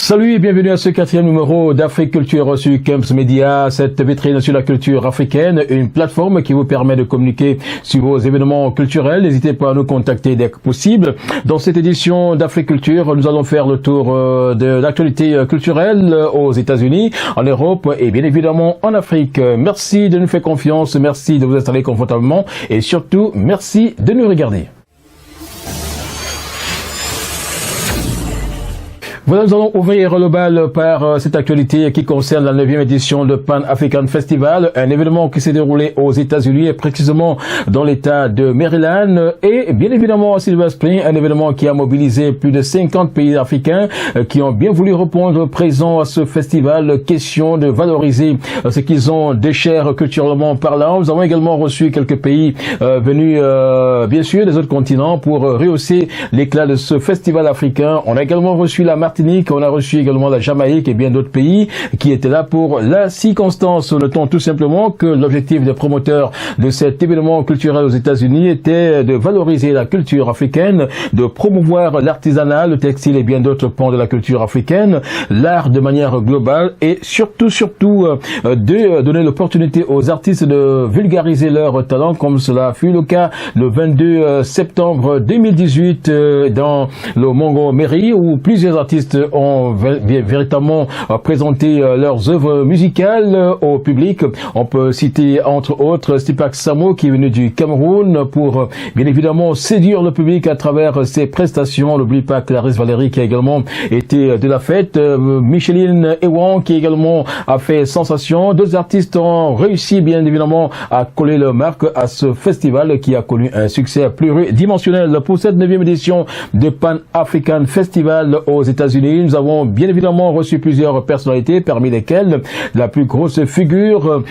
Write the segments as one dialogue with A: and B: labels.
A: Salut et bienvenue à ce 4e numéro d'Afrique Culture sur Camps Media, cette vitrine sur la culture africaine, une plateforme qui vous permet de communiquer sur vos événements culturels. N'hésitez pas à nous contacter dès que possible. Dans cette édition d'Afrique Culture, nous allons faire le tour de l'actualité culturelle aux États-Unis, en Europe et bien évidemment en Afrique. Merci de nous faire confiance, merci de vous installer confortablement et surtout merci de nous regarder. Voilà, nous allons ouvrir le bal par cette actualité qui concerne la 9e édition de Pan African Festival, un événement qui s'est déroulé aux États-Unis et précisément dans l'État de Maryland et bien évidemment à Silver Spring, un événement qui a mobilisé plus de 50 pays africains qui ont bien voulu répondre présent à ce festival. Question de valoriser ce qu'ils ont de cher culturellement parlant. Nous avons également reçu quelques pays venus bien sûr des autres continents pour rehausser l'éclat de ce festival africain. On a également reçu la Martinique, on a reçu également la Jamaïque et bien d'autres pays qui étaient là pour la circonstance. Notons tout simplement que l'objectif des promoteurs de cet événement culturel aux États-Unis était de valoriser la culture africaine, de promouvoir l'artisanat, le textile et bien d'autres pans de la culture africaine, l'art de manière globale et surtout de donner l'opportunité aux artistes de vulgariser leur talent comme cela fut le cas le 22 septembre 2018 dans le Montgomery où plusieurs artistes ont véritablement présenté leurs œuvres musicales au public. On peut citer entre autres Stipak Samo qui est venu du Cameroun pour bien évidemment séduire le public à travers ses prestations. N'oublie pas Clarisse Valérie qui a également été de la fête. Micheline Ewan qui également a fait sensation. Deux artistes ont réussi bien évidemment à coller leur marque à ce festival qui a connu un succès pluridimensionnel. Pour cette 9e édition de Pan African Festival aux États-Unis, nous avons bien évidemment reçu plusieurs personnalités, parmi lesquelles la plus grosse figure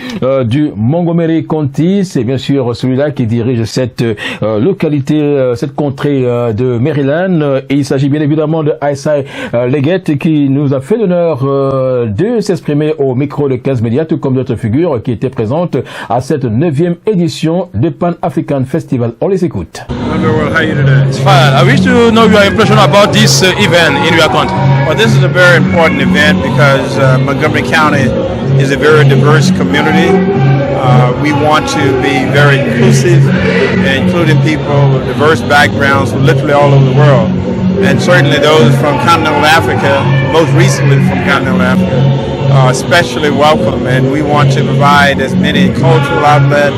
A: du Montgomery County, c'est bien sûr celui-là qui dirige cette localité, cette contrée de Maryland. Et il s'agit bien évidemment de Isai Leggett qui nous a fait l'honneur de s'exprimer au micro de 15 médias, tout comme d'autres figures qui étaient présentes à cette 9e édition de Pan African Festival. On les écoute.
B: Hello, how are you today? It's fine. I wish to know your impression about this event in your country.
C: Well, this is a very important event because Montgomery County is a very diverse community. We want to be very inclusive, including people with diverse backgrounds from literally all over the world. And certainly those from continental Africa, most recently from continental Africa, are especially welcome. And we want to provide as many cultural outlets,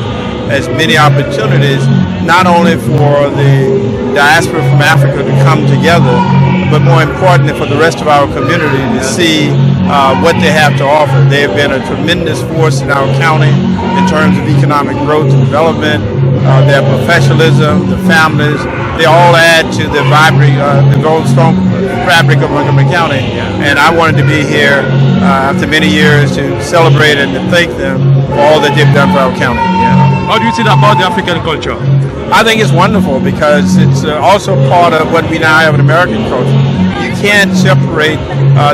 C: as many opportunities, not only for the diaspora from Africa to come together, but more importantly for the rest of our community to see what they have to offer. They have been a tremendous force in our county in terms of economic growth and development, their professionalism, the families, they all add to the vibrant, the strong fabric of Montgomery County. And I wanted to be here after many years to celebrate and to thank them for all that they've done for our county.
B: How do you think about the African culture?
C: I think it's wonderful because it's also part of what we now have in American culture. You can't separate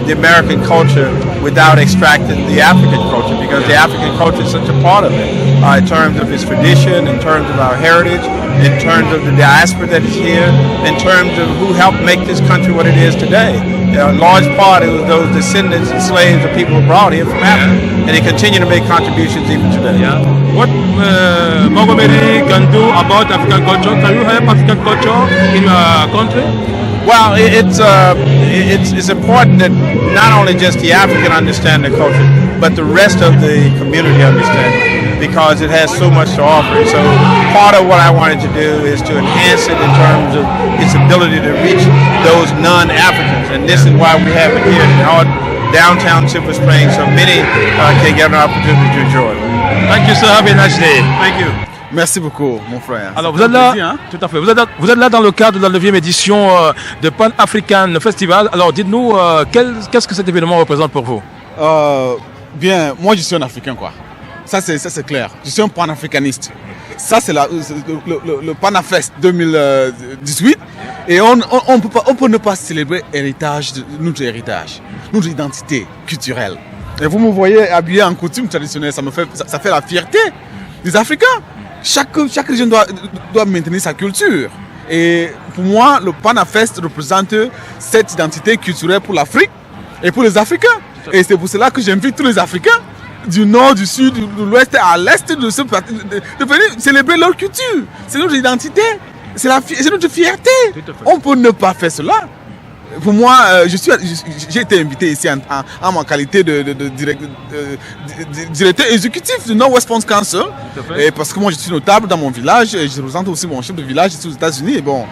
C: the American culture without extracting the African culture because the African culture is such a part of it in terms of its tradition, in terms of our heritage, in terms of the diaspora that is here, in terms of who helped make this country what it is today. A large part of those descendants and slaves of people who brought here from Africa, and they continue to make contributions even today.
B: What Montgomery can do about African culture? Can you help African culture in your country?
C: Well, it's important that not only just the African understand the culture, but the rest of the community understand it, because it has so much to offer. So part of what I wanted to do is to enhance it in terms of its ability to reach those non-Africans, and this is why we have it here in our downtown Silver Spring, so many can get an opportunity to enjoy it.
B: Thank you, sir. Have a nice day.
C: Thank you.
D: Merci beaucoup, mon frère.
B: Alors, vous êtes là, tout à fait. Vous êtes là dans le cadre de la 9e édition de Pan African Festival. Alors, dites-nous, qu'est-ce que cet événement représente pour vous?
D: Bien, moi, je suis un Africain, quoi. Ça, c'est clair. Je suis un panafricaniste. Ça, c'est le Panafest 2018. Et on peut ne pas célébrer notre héritage, notre identité culturelle. Et vous me voyez habillé en coutume traditionnelle, ça fait la fierté des Africains. Chaque région doit maintenir sa culture. Et pour moi, le Panafest représente cette identité culturelle pour l'Afrique. et pour les Africains. Et c'est pour cela que j'invite tous les Africains du nord, du sud, de l'ouest à l'est de venir célébrer leur culture. C'est notre identité, c'est notre fierté. On peut ne pas faire cela. Pour moi, j'ai été invité ici en ma qualité de directeur exécutif du Northwest Funds Council. Et parce que moi, je suis notable dans mon village et je représente aussi mon chef de village ici aux États-Unis. Et bon,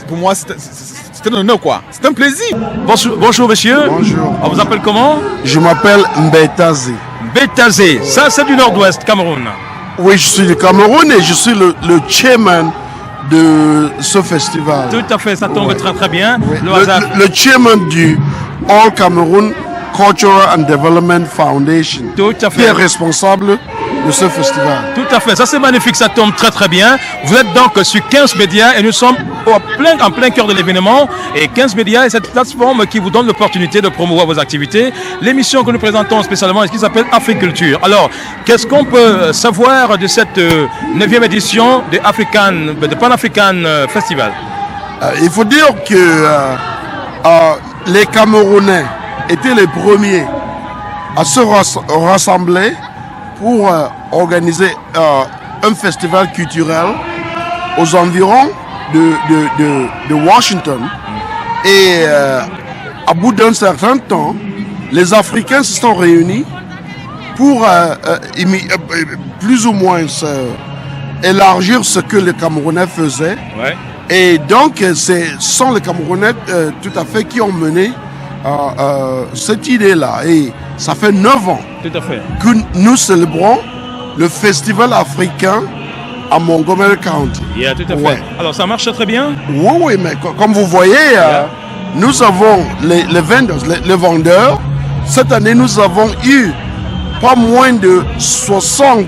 D: pour moi, c'est un honneur, quoi. C'est un plaisir.
B: Bonjour, monsieur.
E: Bonjour.
B: On vous appelle comment?
E: Je m'appelle Mbetaze.
B: Mbetaze, ça c'est du Nord-Ouest, Cameroun.
E: Oui, je suis du Cameroun et je suis le chairman de ce festival.
B: Tout à fait, ça tombe très très bien.
E: Oui.
B: Le
E: le chairman du All Cameroon Cultural and Development Foundation.
B: Tout à fait.
E: Qui est responsable de ce festival.
B: Tout à fait, ça c'est magnifique, ça tombe très très bien. Vous êtes donc sur 15 médias et nous sommes en plein cœur de l'événement. Et 15 médias est cette plateforme qui vous donne l'opportunité de promouvoir vos activités. L'émission que nous présentons spécialement est ce qui s'appelle Africulture. Alors, qu'est-ce qu'on peut savoir de cette 9e édition de Pan African Festival?
E: Il faut dire que les Camerounais étaient les premiers à se rassembler pour organiser un festival culturel aux environs de Washington. Et à bout d'un certain temps, les Africains se sont réunis pour plus ou moins élargir ce que les Camerounais faisaient.
B: Ouais.
E: Et donc, ce sont les Camerounais tout à fait qui ont mené cette idée-là. Et ça fait 9 ans
B: Tout à fait.
E: que nous célébrons le festival africain à Montgomery County.
B: Yeah, tout à fait.
E: Ouais.
B: Alors, ça marche très bien?
E: Oui, mais comme vous voyez, nous avons les vendeurs. Cette année, nous avons eu pas moins de 60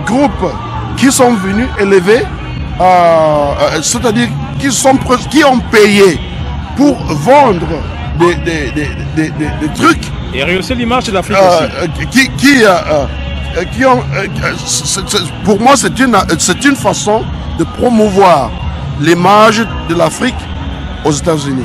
E: groupes qui sont venus élever, c'est-à-dire qui ont payé pour vendre des trucs.
B: Et rehausser l'image de l'Afrique aussi.
E: Pour moi, c'est une façon de promouvoir l'image de l'Afrique aux États-Unis.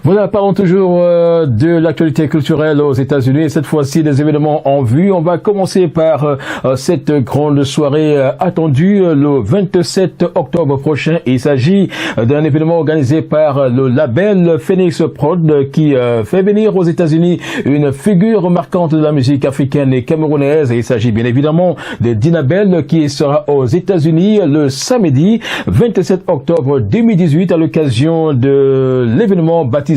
A: Voilà, parlons toujours de l'actualité culturelle aux États-Unis. Cette fois-ci, des événements en vue. On va commencer par cette grande soirée attendue le 27 octobre prochain. Il s'agit d'un événement organisé par le label Phoenix Prod qui fait venir aux États-Unis une figure marquante de la musique africaine et camerounaise. Et il s'agit bien évidemment de Dina Bell qui sera aux États-Unis le samedi 27 octobre 2018 à l'occasion de l'événement baptisé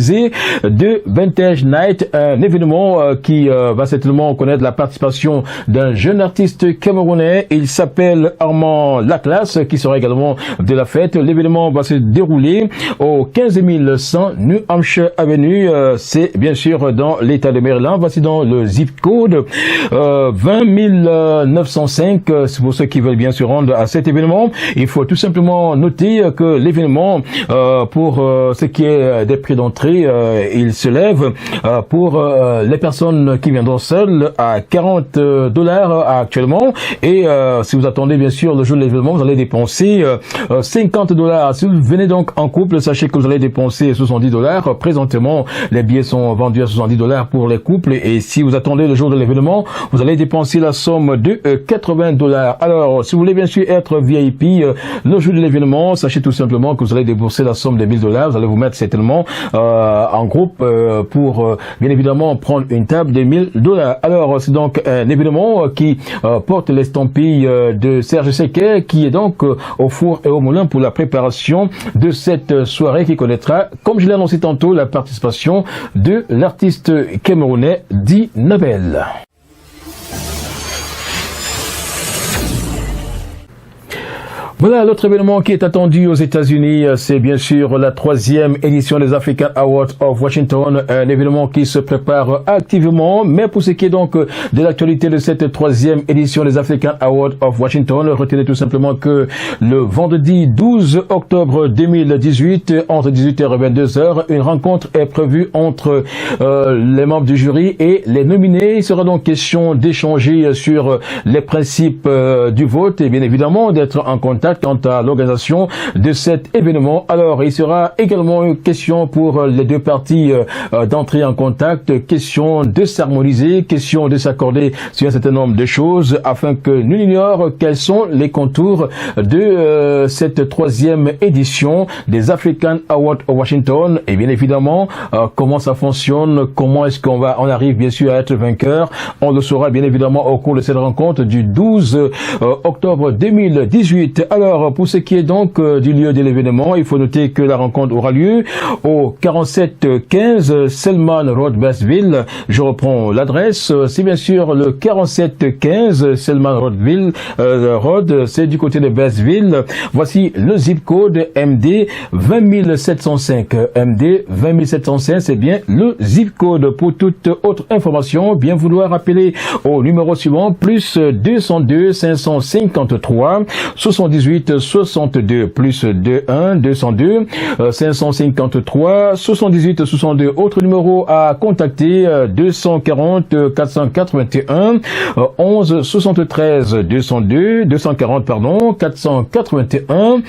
A: de Vintage Night, un événement qui va certainement connaître la participation d'un jeune artiste camerounais. Il s'appelle Armand Laclas, qui sera également de la fête. L'événement va se dérouler au 15100 New Hampshire Avenue. C'est bien sûr dans l'État de Maryland. Voici dans le zip code 20905. C'est pour ceux qui veulent bien se rendre à cet événement. Il faut tout simplement noter que l'événement, pour ce qui est des prix d'entrée, il se lève pour les personnes qui viendront seules à $40 actuellement. Et si vous attendez bien sûr le jour de l'événement, vous allez dépenser $50. Si vous venez donc en couple, sachez que vous allez dépenser $70. Présentement, les billets sont vendus à $70 pour les couples. Et si vous attendez le jour de l'événement, vous allez dépenser la somme de $80. Alors, si vous voulez bien sûr être VIP le jour de l'événement, sachez tout simplement que vous allez débourser la somme de $1000. Vous allez vous mettre certainement en groupe pour bien évidemment prendre une table de $1000. Alors c'est donc un événement qui porte l'estampille de Serge Sequet, qui est donc au four et au moulin pour la préparation de cette soirée qui connaîtra, comme je l'ai annoncé tantôt, la participation de l'artiste camerounais Dina Bell. Voilà, l'autre événement qui est attendu aux États-Unis, c'est bien sûr la 3e édition des African Awards of Washington, un événement qui se prépare activement. Mais pour ce qui est donc de l'actualité de cette 3e édition des African Awards of Washington, retenez tout simplement que le vendredi 12 octobre 2018, entre 18h et 22h, une rencontre est prévue entre les membres du jury et les nominés. Il sera donc question d'échanger sur les principes du vote et bien évidemment d'être en contact contact quant à l'organisation de cet événement. Alors, il sera également une question pour les deux parties d'entrer en contact, question de s'harmoniser, question de s'accorder sur un certain nombre de choses afin que nous ignorions quels sont les contours de cette troisième édition des African Awards of Washington et bien évidemment comment ça fonctionne, comment est-ce qu'on arrive bien sûr à être vainqueur. On le saura bien évidemment au cours de cette rencontre du 12 octobre 2018. Alors pour ce qui est donc du lieu de l'événement, il faut noter que la rencontre aura lieu au 4715 Selman Road, Bassville. Je reprends l'adresse, c'est bien sûr le 4715 Selman Road, c'est du côté de Bassville. Voici le zip code MD 20705. MD 20705, c'est bien le zip code. Pour toute autre information, bien vouloir appeler au numéro suivant, plus 202 553 78 62, plus 21 202 553 78 62. Autre numéro à contacter, 240 481 11 73 240 481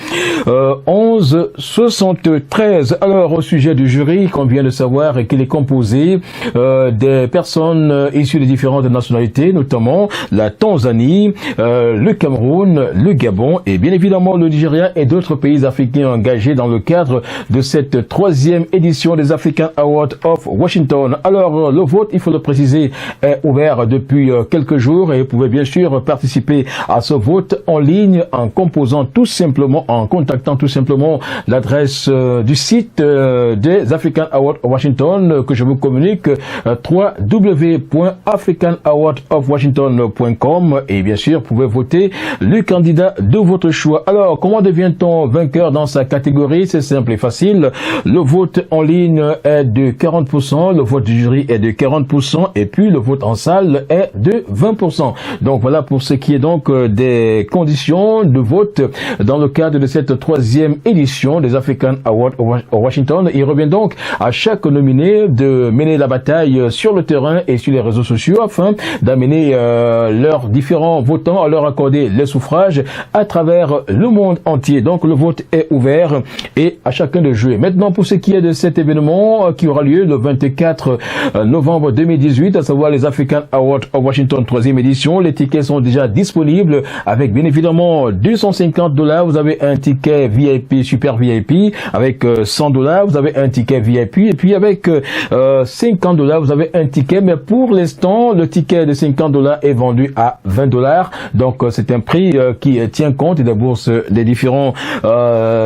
A: 11 73. Alors au sujet du jury, qu'on vient de savoir qu'il est composé des personnes issues de différentes nationalités, notamment la Tanzanie, le Cameroun, le Gabon et bien évidemment le Nigeria et d'autres pays africains engagés dans le cadre de cette troisième édition des African Awards of Washington. Alors le vote, il faut le préciser, est ouvert depuis quelques jours et vous pouvez bien sûr participer à ce vote en ligne en composant tout simplement, en contactant tout simplement l'adresse du site des African Awards of Washington que je vous communique, www.africanawardofwashington.com et bien sûr vous pouvez voter le candidat de votre choix. Alors comment devient-on vainqueur dans sa catégorie? C'est simple et facile. Le vote en ligne est de 40%, le vote du jury est de 40% et puis le vote en salle est de 20%. Donc voilà pour ce qui est donc des conditions de vote dans le cadre de cette troisième édition des African Awards of Washington. Il revient donc à chaque nominé de mener la bataille sur le terrain et sur les réseaux sociaux afin d'amener leurs différents votants à leur accorder les suffrages à travers le monde entier. Donc le vote est ouvert et à chacun de jouer. Maintenant pour ce qui est de cet événement qui aura lieu le 24 novembre 2018, à savoir les African Awards of Washington 3e édition, les tickets sont déjà disponibles avec bien évidemment $250. Vous avez un ticket VIP, super VIP. Avec $100, vous avez un ticket VIP. Et puis avec $50, vous avez un ticket. Mais pour l'instant, le ticket de $50 est vendu à $20. Donc c'est un prix qui tient compte des bourses des différents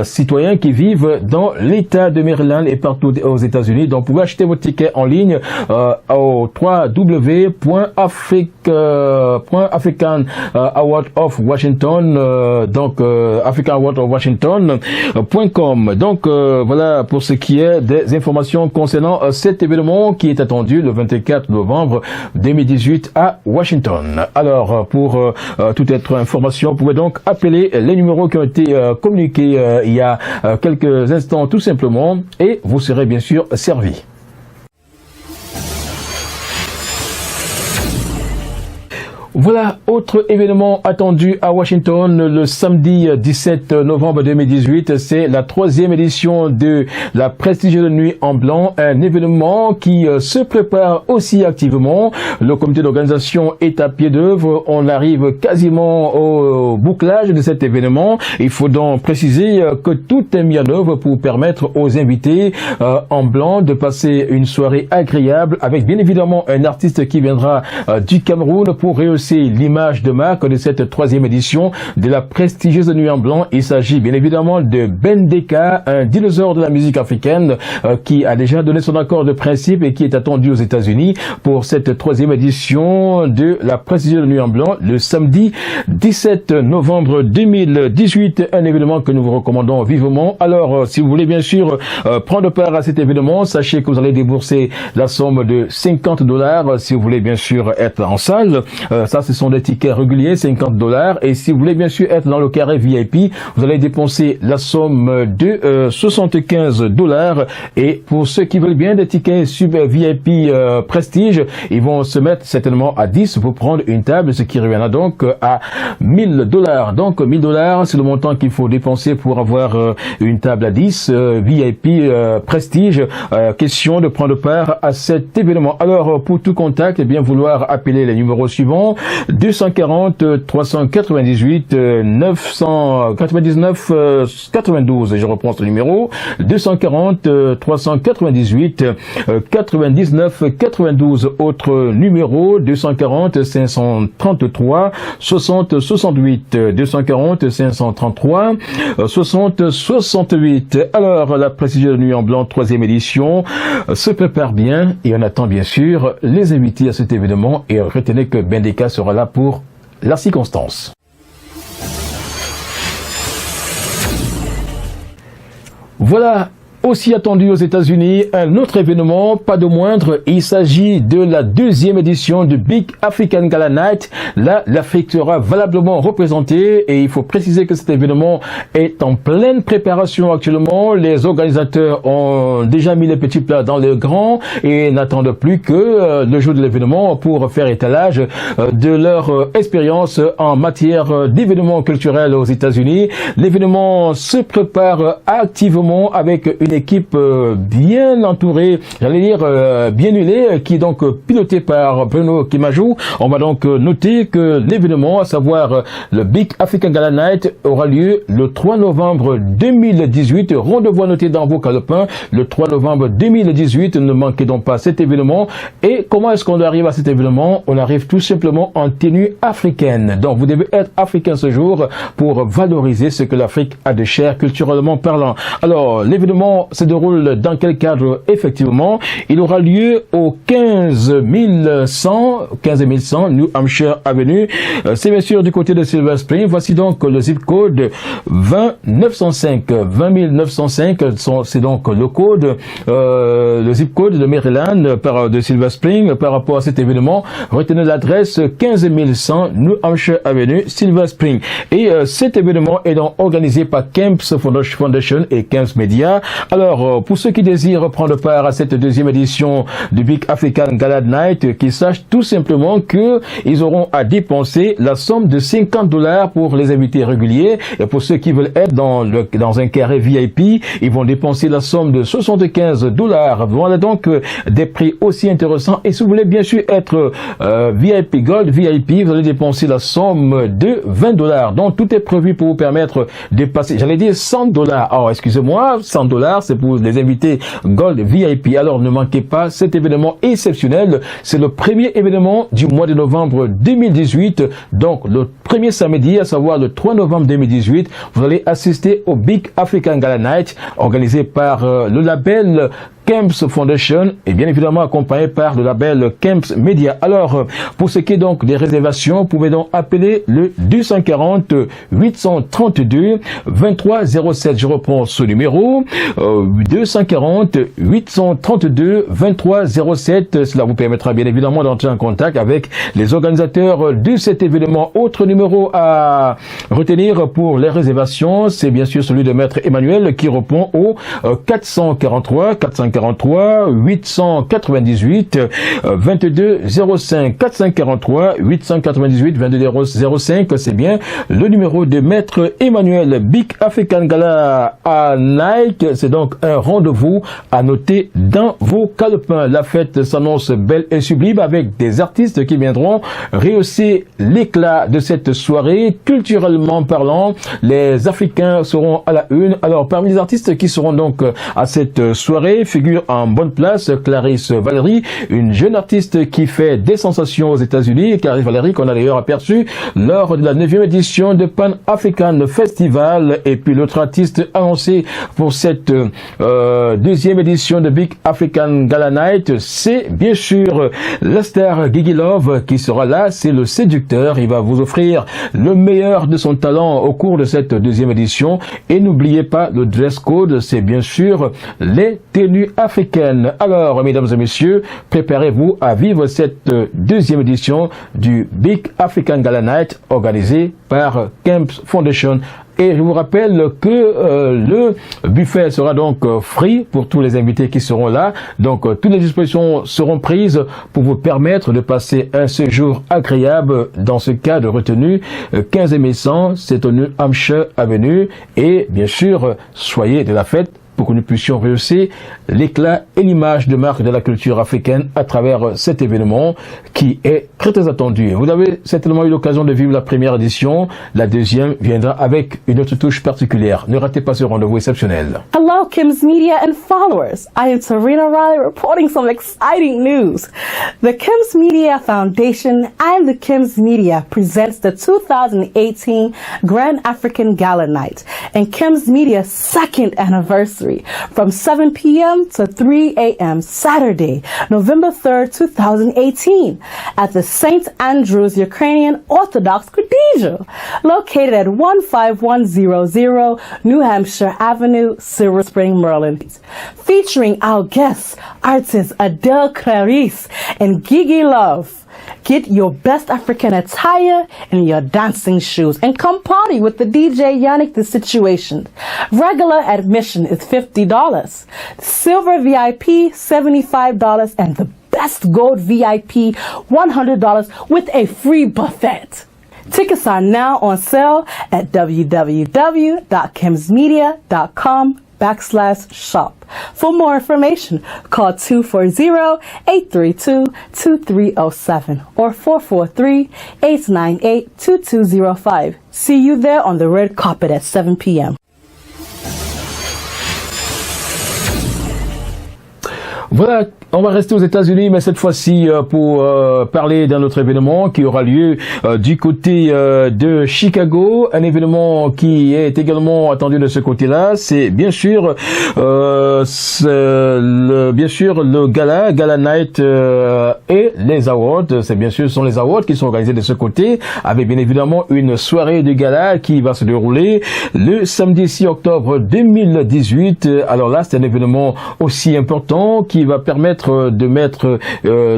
A: citoyens qui vivent dans l'État de Maryland et partout aux États-Unis. Donc vous pouvez acheter votre ticket en ligne au www.african Award of Washington, donc African Award of Washington.com. Donc voilà pour ce qui est des informations concernant cet événement qui est attendu le 24 novembre 2018 à Washington. Alors pour toute autre information, vous pouvez donc appeler les numéros qui ont été communiqués il y a quelques instants tout simplement et vous serez bien sûr servi. Voilà, autre événement attendu à Washington le samedi 17 novembre 2018, c'est la 3e édition de la prestigieuse Nuit en Blanc, un événement qui se prépare aussi activement. Le comité d'organisation est à pied d'œuvre, on arrive quasiment au bouclage de cet événement. Il faut donc préciser que tout est mis en œuvre pour permettre aux invités en blanc de passer une soirée agréable avec bien évidemment un artiste qui viendra du Cameroun pour réussir l'image de marque de cette 3e édition de la prestigieuse Nuit en Blanc. Il s'agit bien évidemment de Ben Deka, un dinosaure de la musique africaine qui a déjà donné son accord de principe et qui est attendu aux États-Unis pour cette 3e édition de la prestigieuse Nuit en Blanc le samedi 17 novembre 2018. Un événement que nous vous recommandons vivement. Alors, si vous voulez bien sûr prendre part à cet événement, sachez que vous allez débourser la somme de $50 si vous voulez bien sûr être en salle. Ça Ça, ce sont des tickets réguliers, $50. Et si vous voulez bien sûr être dans le carré VIP, vous allez dépenser la somme de $75. Et pour ceux qui veulent bien des tickets super VIP prestige, ils vont se mettre certainement à 10 pour prendre une table, ce qui reviendra donc à $1000. Donc $1000, c'est le montant qu'il faut dépenser pour avoir une table à 10 VIP prestige. Question de prendre part à cet événement. Alors pour tout contact, bien vouloir appeler les numéros suivants: 240 398 999 92. Je reprends ce numéro: 240 398 99 92. Autre numéro: 240 533 60 68. 240 533 60 68. Alors la Précision de Nuit en Blanc 3e édition se prépare bien et on attend bien sûr les invités à cet événement, et retenez que Bendeka sera là pour la circonstance. Voilà, aussi attendu aux États-Unis, un autre événement, pas de moindre, il s'agit de la 2e édition du Big African Gala Night. Là, l'Afrique sera valablement représentée et il faut préciser que cet événement est en pleine préparation actuellement. Les organisateurs ont déjà mis les petits plats dans le grand et n'attendent plus que le jour de l'événement pour faire étalage de leur expérience en matière d'événements culturels aux États-Unis. L'événement se prépare activement avec une équipe bien entourée, j'allais dire bien huilée, qui est donc pilotée par Bruno Kimajou. On va donc noter que l'événement, à savoir le Big African Gala Night, aura lieu le 3 novembre 2018. Rendez-vous à noter dans vos calepins, le 3 novembre 2018. Ne manquez donc pas cet événement. Et comment est-ce qu'on arrive à cet événement? On arrive tout simplement en tenue africaine. Donc vous devez être africain ce jour pour valoriser ce que l'Afrique a de cher culturellement parlant. Alors l'événement se déroule dans quel cadre? Effectivement, il aura lieu au 15100 New Hampshire Avenue. C'est bien sûr du côté de Silver Spring. Voici donc le zip code 20905. 20905, c'est donc le code, le zip code de Maryland de Silver Spring par rapport à cet événement. Retenez l'adresse 15100 New Hampshire Avenue, Silver Spring. Et cet événement est donc organisé par Kemps Foundation et Kemps Media. Alors, pour ceux qui désirent prendre part à cette 2e édition du Big African Gala Night, qu'ils sachent tout simplement que ils auront à dépenser la somme de $50 pour les invités réguliers. Et pour ceux qui veulent être dans un carré VIP, ils vont dépenser la somme de $75. Voilà donc des prix aussi intéressants. Et si vous voulez bien sûr être VIP Gold, VIP, vous allez dépenser la somme de $20. Donc tout est prévu pour vous permettre de passer, j'allais dire $100. Alors excusez-moi, $100. C'est pour les invités Gold VIP. Alors ne manquez pas cet événement exceptionnel. C'est le premier événement du mois de novembre 2018. Donc le premier samedi, à savoir le 3 novembre 2018, vous allez assister au Big African Gala Night organisé par le label Kemps Foundation et bien évidemment accompagné par le label Kemps Media. Alors, pour ce qui est donc des réservations, vous pouvez donc appeler le 240 832 2307. Je reprends ce numéro, 240 832 2307. Cela vous permettra bien évidemment d'entrer en contact avec les organisateurs de cet événement. Autre numéro à retenir pour les réservations, c'est bien sûr celui de Maître Emmanuel qui répond au 443 898 22 05. 443 898 22 05. C'est bien le numéro de Maître Emmanuel. Big African Gala à Nike. C'est donc un rendez-vous à noter dans vos calepins. La fête s'annonce belle et sublime avec des artistes qui viendront rehausser l'éclat de cette soirée. Culturellement parlant, les Africains seront à la une. Alors, parmi les artistes qui seront donc à cette soirée, figure en bonne place Clarisse Valérie, une jeune artiste qui fait des sensations aux États-Unis. Clarisse Valérie qu'on a d'ailleurs aperçu lors de la 9e édition de Pan African Festival. Et puis l'autre artiste annoncé pour cette 2e édition de Big African Gala Night, c'est bien sûr la star Gigi Love qui sera là. C'est le séducteur. Il va vous offrir le meilleur de son talent au cours de cette 2e édition. Et n'oubliez pas le dress code, c'est bien sûr les tenues africaine. Alors, mesdames et messieurs, préparez-vous à vivre cette deuxième édition du Big African Gala Night organisé par Camps Foundation. Et je vous rappelle que le buffet sera donc free pour tous les invités qui seront là. Donc toutes les dispositions seront prises pour vous permettre de passer un séjour agréable dans ce cas de retenue 15 100, c'est au New Hampshire Avenue. Et bien sûr, soyez de la fête pour que nous puissions rehausser l'éclat et l'image de marque de la culture africaine à travers cet événement qui est très très attendu. Vous avez certainement eu l'occasion de vivre la première édition. La deuxième viendra avec une autre touche particulière. Ne ratez pas ce rendez-vous exceptionnel.
F: Hello, Kim's Media and followers. I am Serena Riley reporting some exciting news. The Kim's Media Foundation and the Kim's Media presents the 2018 Grand African Gala Night and Kim's Media's second anniversary from 7 p.m. to 3 a.m. Saturday, November 3rd, 2018 at the St. Andrew's Ukrainian Orthodox Cathedral, located at 15100 New Hampshire Avenue, Silver Spring, Maryland. Featuring our guests, artists Adele Clarice and Gigi Love. Get your best African attire and your dancing shoes and come party with the DJ Yannick The Situation. Regular admission is $50. Silver VIP $75 and the best gold VIP $100 with a free buffet. Tickets are now on sale at www.kimsmedia.com/shop. For more information, call 240-832-2307 or 443-898-2205. See you there on the red carpet at 7 p.m.
A: Voilà, on va rester aux États-Unis, mais cette fois-ci pour parler d'un autre événement qui aura lieu du côté de Chicago, un événement qui est également attendu de ce côté-là. C'est bien sûr, le Gala Night et les Awards. C'est bien sûr, ce sont les Awards qui sont organisés de ce côté, avec bien évidemment une soirée de gala qui va se dérouler le samedi 6 octobre 2018. Alors là, c'est un événement aussi important qui va permettre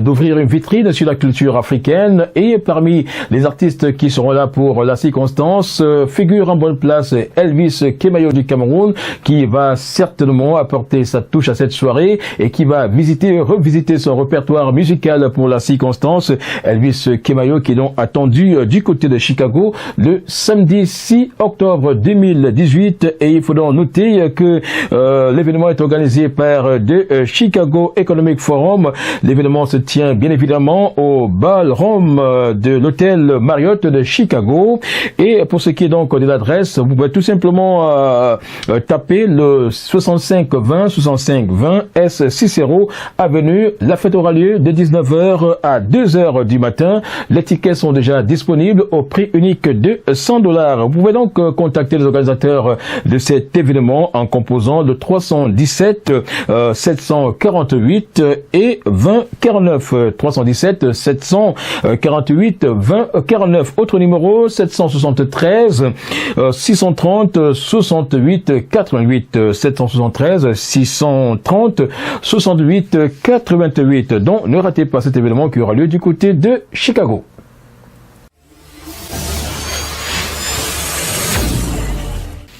A: d'ouvrir une vitrine sur la culture africaine, et parmi les artistes qui seront là pour la circonstance figure en bonne place Elvis Kemayo du Cameroun, qui va certainement apporter sa touche à cette soirée et qui va revisiter son répertoire musical pour la circonstance. Elvis Kemayo qui est donc attendu du côté de Chicago le samedi 6 octobre 2018, et il faut donc noter que l'événement est organisé par le Chicago Economic Forum. L'événement se tient bien évidemment au ballroom de l'hôtel Marriott de Chicago, et pour ce qui est donc de l'adresse, vous pouvez tout simplement taper le 6520 S Cicero Avenue. La fête aura lieu de 19h à 2h du matin. Les tickets sont déjà disponibles au prix unique de $100. Vous pouvez donc contacter les organisateurs de cet événement en composant le 317 748 et 2049. 317 748 2049. Autre numéro 773 630 68 88. 773 630 68 88. Donc ne ratez pas cet événement qui aura lieu du côté de Chicago.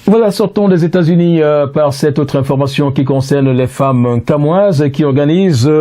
A: Voilà, sortons des États-Unis par cette autre information qui concerne les femmes camoises qui organisent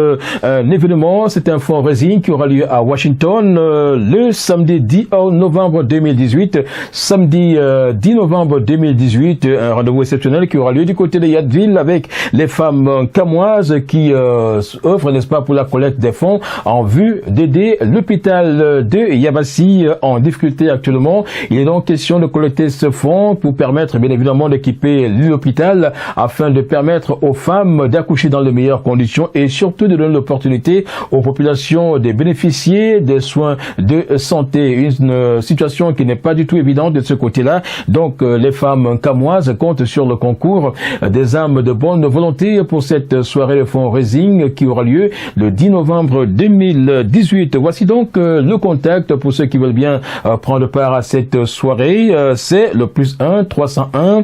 A: un événement. C'est un fundraising qui aura lieu à Washington le samedi 10 novembre 2018. Samedi 10 novembre 2018, un rendez-vous exceptionnel qui aura lieu du côté de Yadville avec les femmes camoises qui offrent, n'est-ce pas, pour la collecte des fonds en vue d'aider l'hôpital de Yabassi en difficulté actuellement. Il est donc question de collecter ce fonds pour permettre bien évidemment d'équiper l'hôpital afin de permettre aux femmes d'accoucher dans les meilleures conditions et surtout de donner l'opportunité aux populations de bénéficier des soins de santé. Une situation qui n'est pas du tout évidente de ce côté-là. Donc les femmes camoises comptent sur le concours des âmes de bonne volonté pour cette soirée de fundraising qui aura lieu le 10 novembre 2018. Voici donc le contact pour ceux qui veulent bien prendre part à cette soirée. C'est le +1 301 1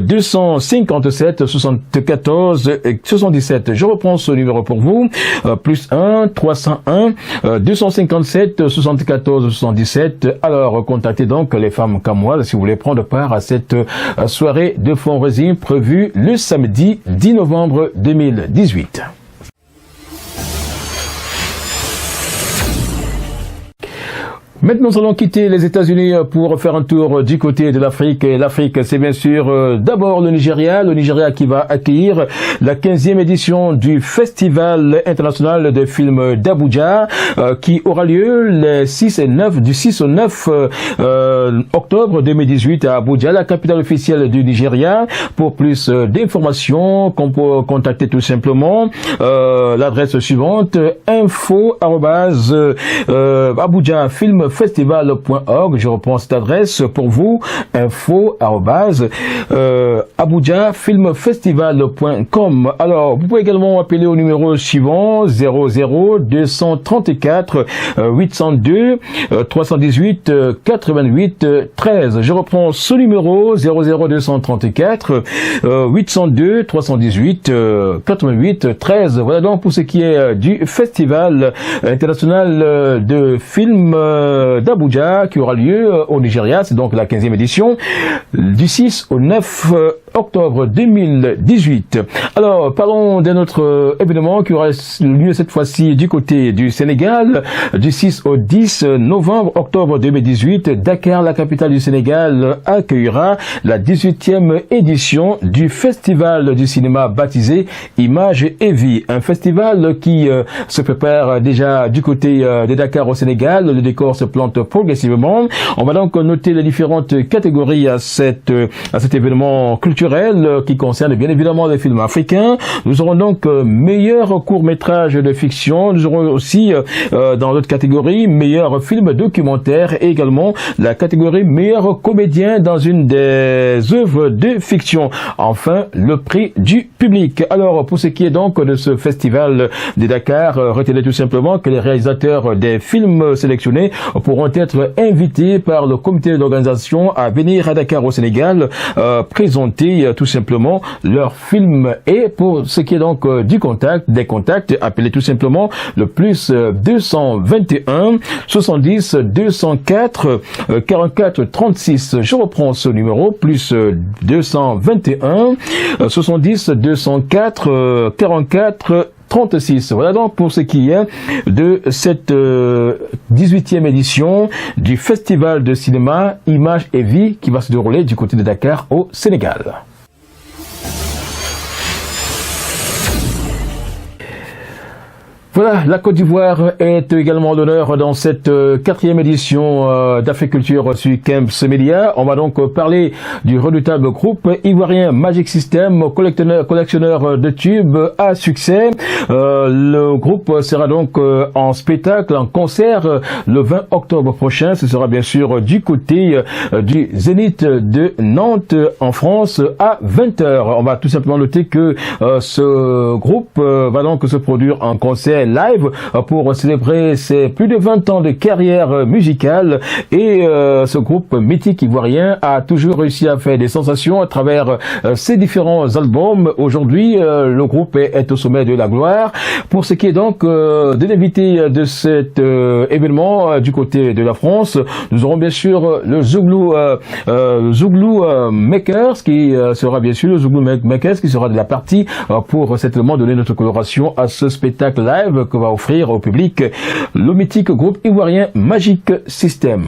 A: 257 74 77. Je reprends ce numéro pour vous. Plus 1 301 257 74 77. Alors, contactez donc les femmes camoises si vous voulez prendre part à cette soirée de fundraising prévue le samedi 10 novembre 2018. Maintenant, nous allons quitter les États-Unis pour faire un tour du côté de l'Afrique. Et l'Afrique, c'est bien sûr d'abord le Nigeria qui va accueillir la 15e édition du Festival international de films d'Abuja, qui aura lieu du 6 au 9 octobre 2018 à Abuja, la capitale officielle du Nigeria. Pour plus d'informations, qu'on peut contacter tout simplement l'adresse suivante, info@abujafilmfestival.org. Je reprends cette adresse pour vous, info@abujafilmfestival.com. Alors, vous pouvez également appeler au numéro suivant 00 234 802 318 88 13. Je reprends ce numéro 00 234 802 318 88 13. Voilà donc pour ce qui est du Festival international de films d'Abuja qui aura lieu au Nigeria. C'est donc la 15e édition du 6 au 9 octobre 2018. Alors, parlons d'un autre événement qui aura lieu cette fois-ci du côté du Sénégal, du 6 au 10 novembre, octobre 2018. Dakar, la capitale du Sénégal, accueillera la 18e édition du festival du cinéma baptisé Images et Vie. Un festival qui se prépare déjà du côté de Dakar au Sénégal. Le décor se plante progressivement. On va donc noter les différentes catégories à cet événement culturel qui concerne bien évidemment les films africains. Nous aurons donc meilleur court-métrage de fiction. Nous aurons aussi dans l'autre catégorie meilleur film documentaire et également la catégorie meilleur comédien dans une des œuvres de fiction. Enfin, le prix du public. Alors, pour ce qui est donc de ce festival de Dakar, retenez tout simplement que les réalisateurs des films sélectionnés pourront être invités par le comité d'organisation à venir à Dakar au Sénégal présenter tout simplement leurs films. Et pour ce qui est donc des contacts, appelez tout simplement le plus 221 70 204 44 36. Je reprends ce numéro, plus 221 70 204 44 36. Voilà donc pour ce qui est de cette 18e édition du Festival de cinéma Images et Vie qui va se dérouler du côté de Dakar au Sénégal. Voilà, la Côte d'Ivoire est également à l'honneur dans cette 4e édition d'Africulture sur Kems Media. On va donc parler du redoutable groupe ivoirien Magic System, collectionneur de tubes à succès. Le groupe sera donc en spectacle, en concert le 20 octobre prochain. Ce sera bien sûr du côté du Zénith de Nantes en France à 20h. On va tout simplement noter que ce groupe va donc se produire en concert live pour célébrer ses plus de 20 ans de carrière musicale. Et ce groupe mythique ivoirien a toujours réussi à faire des sensations à travers ses différents albums. Aujourd'hui, le groupe est au sommet de la gloire. Pour ce qui est donc de l'invité de cet événement du côté de la France, nous aurons bien sûr le Zouglou Makers qui sera bien sûr le Zouglou Makers qui sera de la partie pour certainement donner notre coloration à ce spectacle live que va offrir au public le mythique groupe ivoirien Magic System.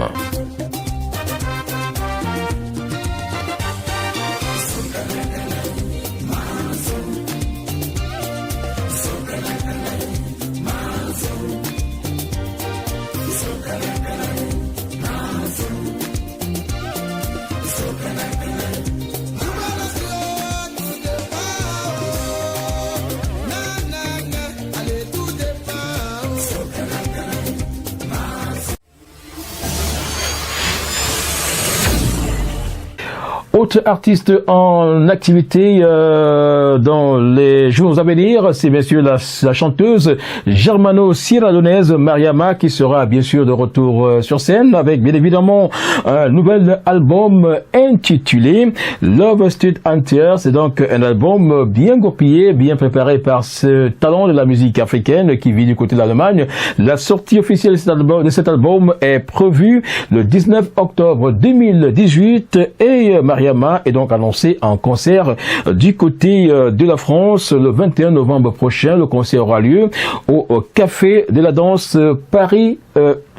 A: Autre artiste en activité dans les jours à venir, c'est bien sûr la chanteuse germano-sierra-leonaise Mariama qui sera bien sûr de retour sur scène avec bien évidemment un nouvel album intitulé Love Street Hunter. C'est donc un album bien goupillé, bien préparé par ce talent de la musique africaine qui vit du côté de l'Allemagne. La sortie officielle de cet album est prévue le 19 octobre 2018 et Mariama est donc annoncée en concert du côté de la France le 21 novembre prochain. Le concert aura lieu au Café de la Danse Paris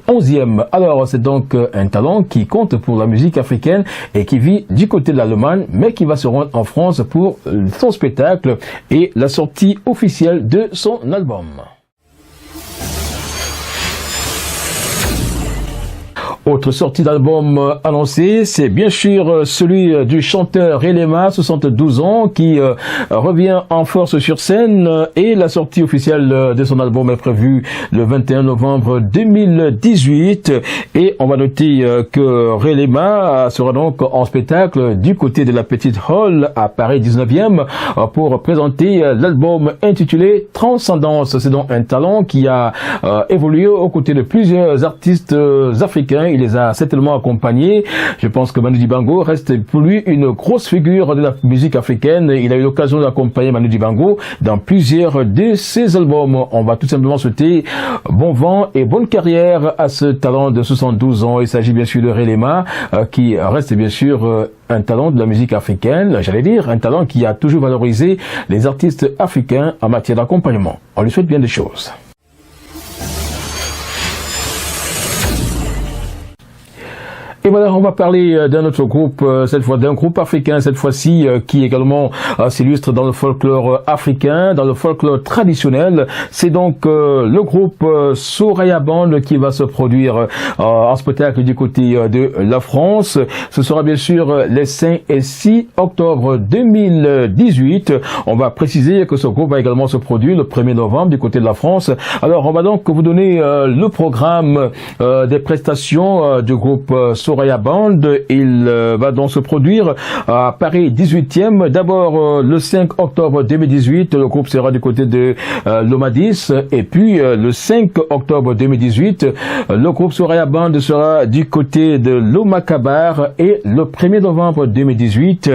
A: 11e. Alors, c'est donc un talent qui compte pour la musique africaine et qui vit du côté de l'Allemagne, mais qui va se rendre en France pour son spectacle et la sortie officielle de son album. Autre sortie d'album annoncée, c'est bien sûr celui du chanteur Relema, 72 ans, qui revient en force sur scène et la sortie officielle de son album est prévue le 21 novembre 2018 et on va noter que Relema sera donc en spectacle du côté de la Petite Hall à Paris 19e pour présenter l'album intitulé Transcendance. C'est donc un talent qui a évolué aux côtés de plusieurs artistes africains. Il les a certainement accompagnés. Je pense que Manu Dibango reste pour lui une grosse figure de la musique africaine. Il a eu l'occasion d'accompagner Manu Dibango dans plusieurs de ses albums. On va tout simplement souhaiter bon vent et bonne carrière à ce talent de 72 ans. Il s'agit bien sûr de Relema, qui reste bien sûr un talent de la musique africaine, j'allais dire un talent qui a toujours valorisé les artistes africains en matière d'accompagnement. On lui souhaite bien des choses. Et voilà, on va parler d'un autre groupe, cette fois d'un groupe africain, cette fois-ci, qui également s'illustre dans le folklore africain, dans le folklore traditionnel. C'est donc le groupe Soraya Band qui va se produire en spectacle du côté de la France. Ce sera bien sûr les 5 et 6 octobre 2018. On va préciser que ce groupe va également se produire le 1er novembre du côté de la France. Alors, on va donc vous donner le programme des prestations du groupe Soraya Band. Il va donc se produire à Paris 18e. D'abord le 5 octobre 2018, le groupe sera du côté de l'Omadis. Et puis le 5 octobre 2018, le groupe Soraya Band sera du côté de l'Omakabar. Et le 1er novembre 2018,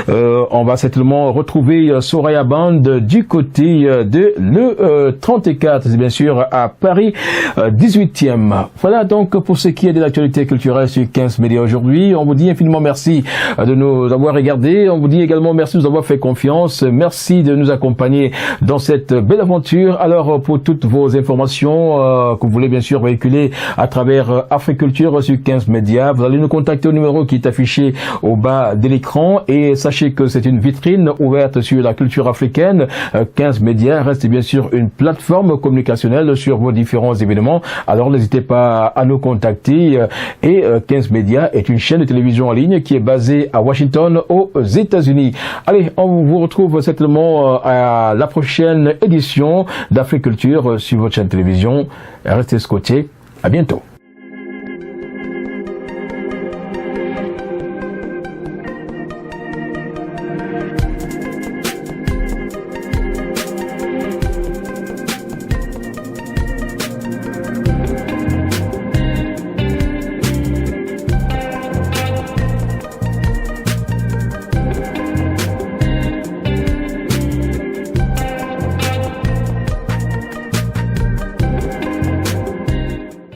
A: on va certainement retrouver Soraya Band du côté de le 34, bien sûr, à Paris 18e. Voilà donc pour ce qui est de l'actualité culturelle sur 15 médias aujourd'hui. On vous dit infiniment merci de nous avoir regardés. On vous dit également merci de nous avoir fait confiance. Merci de nous accompagner dans cette belle aventure. Alors, pour toutes vos informations que vous voulez bien sûr véhiculer à travers Africulture sur 15 médias, vous allez nous contacter au numéro qui est affiché au bas de l'écran et sachez que c'est une vitrine ouverte sur la culture africaine. 15 médias reste bien sûr une plateforme communicationnelle sur vos différents événements. Alors, n'hésitez pas à nous contacter et 15 médias est une chaîne de télévision en ligne qui est basée à Washington aux États-Unis. Allez, on vous retrouve certainement à la prochaine édition d'Africulture sur votre chaîne de télévision. Restez scotchés. À bientôt.